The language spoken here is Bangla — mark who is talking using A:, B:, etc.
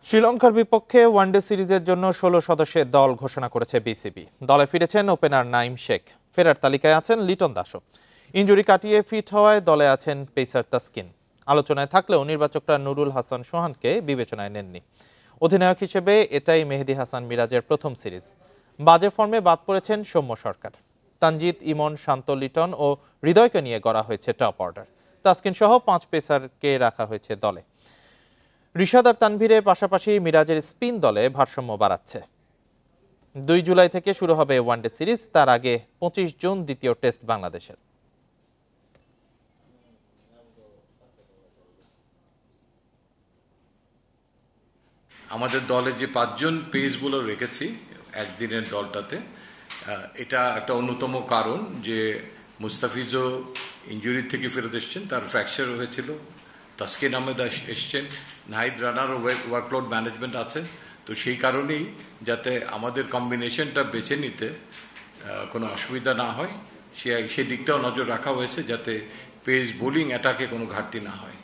A: শ্রীলঙ্কার বিপক্ষে ওয়ানডে সিরিজের জন্য ১৬ সদস্যের দল ঘোষণা করেছে বিসিবি। দলে ফিরেছেন ওপেনার নাইম শেখ, ফেরার তালিকায় আছেন লিটন দাসও। ইনজুরি কাটিয়ে ফিট হওয়ায় দলে আছেন পেসার তাসকিন। আলোচনায় থাকলেও নির্বাচকরা নুরুল হাসান সোহানকে বিবেচনায় নেননি। অধিনায়ক হিসেবে এটাই মেহেদী হাসান মিরাজের প্রথম সিরিজ। বাজে ফর্মে বাদ পড়েছেন সৌম্য সরকার। তানজিদ, ইমন, শান্ত, লিটন ও হৃদয়কে নিয়ে গড়া হয়েছে টপ অর্ডার। তাসকিন সহ ৫ পেসারকে রাখা হয়েছে দলে। রিশাদ আর তানভীরের পাশাপাশি মিরাজের স্পিন দলে ভারসাম্য বাড়াচ্ছে। ২ জুলাই থেকে শুরু হবে ওয়ানডে সিরিজ, তার আগে ২৫ জুন দ্বিতীয় টেস্ট বাংলাদেশের।
B: আমাদের দলে যে ৫ জন পেস বোলার রেখেছি একদিনের দলটাতে, এটা একটা অন্যতম কারণ যে মুস্তাফিজও ইনজুরি থেকে ফেরত এসছেন, তার ফ্র্যাকচার হয়েছিল। তাসকিন আহমেদ এসছেন, নাহিদ রানারও ওয়ার্কলোড ম্যানেজমেন্ট আছে। তো সেই কারণেই যাতে আমাদের কম্বিনেশনটা বেছে নিতে কোনো অসুবিধা না হয়, সেই দিকটাও নজর রাখা হয়েছে, যাতে পেস বোলিং অ্যাটাকে কোনো ঘাটতি না হয়।